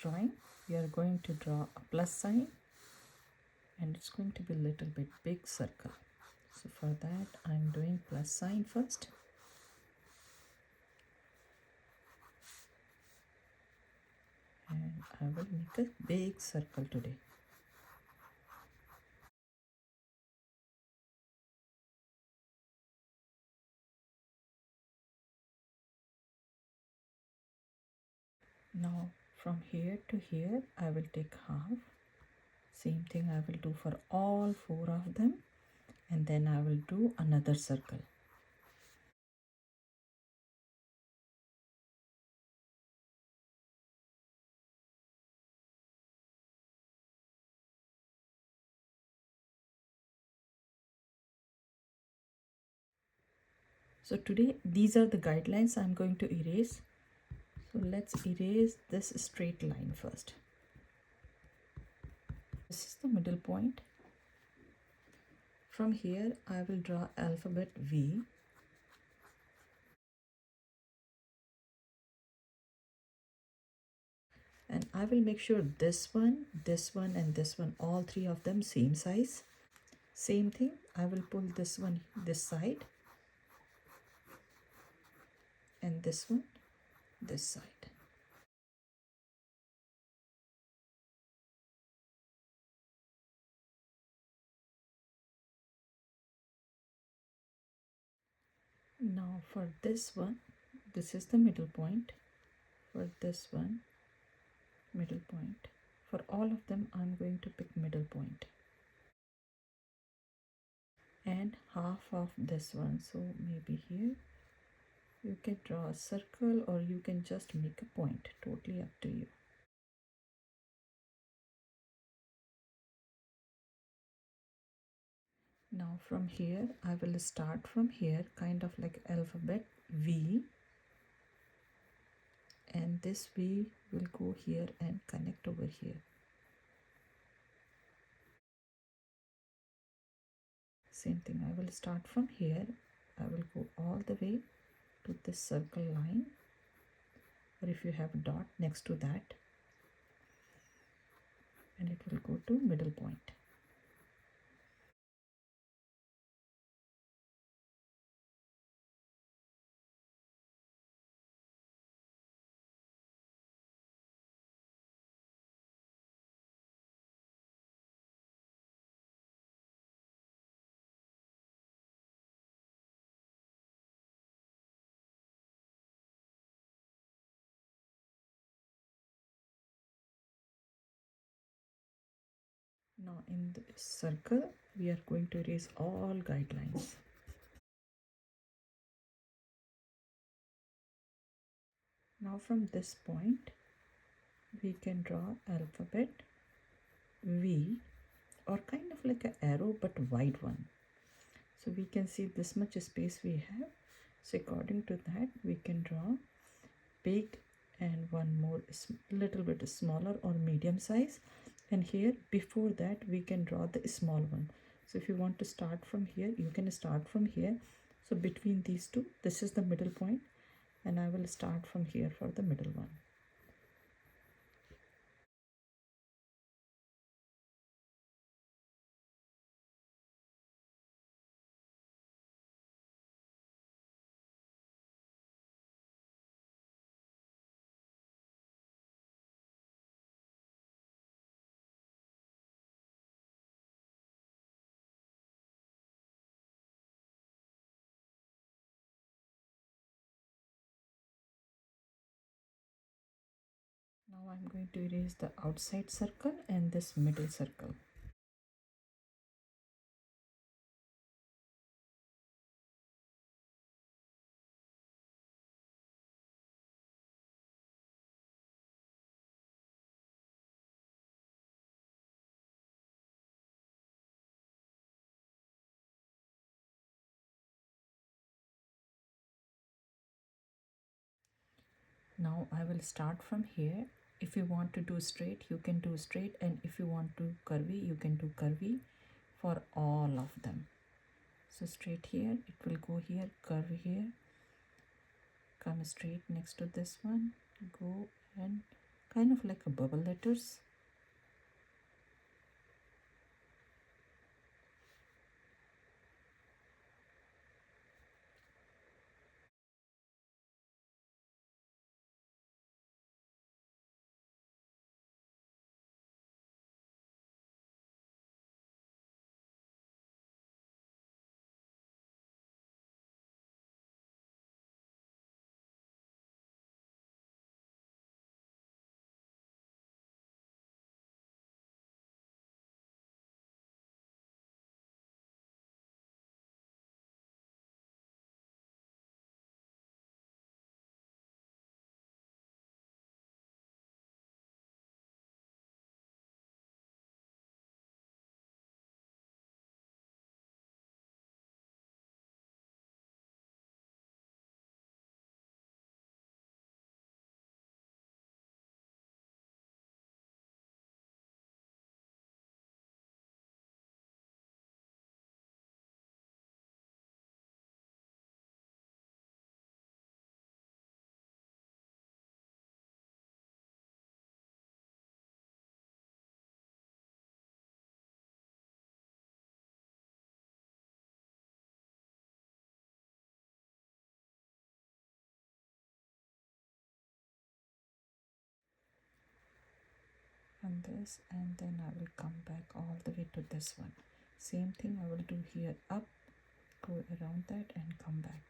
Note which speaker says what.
Speaker 1: drawing, we are going to draw a plus sign, and it's going to be a little bit big circle. So for that I'm doing plus sign first. And I will make a big circle today. Now from here to here I will take half. Same thing I will do for all 4 of them, and then I will do another circle. So today these are the guidelines I'm going to erase. So let's erase this straight line first. This is the middle point. From here I will draw alphabet V. And I will make sure this one, and this one, all 3 of them same size. Same thing, I will pull this one this side, and this one this side. Now for this one, this is the middle point. For this one, middle point. For all of them I'm going to pick middle point. And half of this one, so maybe here you can draw a circle or you can just make a point, totally up to you. Now from here I will start from here, kind of like alphabet V, and this V will go here and connect over here. Same thing, I will start from here, I will go all the way to this circle line, or if you have a dot next to that, and it will go to middle point. Now in this circle we are going to erase all guidelines. Now from this point we can draw alphabet V, or kind of like an arrow but wide one. So we can see this much space we have. So according to that we can draw big and one more little bit smaller or medium size, and here before that we can draw the small one. So if you want to start from here, you can start from here. So between these two, this is the middle point, and I will start from here for the middle one. Now I'm going to erase the outside circle and this middle circle. Now I will start from here. If you want to do straight, you can do straight, and if you want to curvy, you can do curvy for all of them. So straight here, it will go here, curve here, come straight next to this one, go and kind of like a bubble letters. And this, and then I will come back all the way to this one. Same thing I will do here, up, go around that and come back.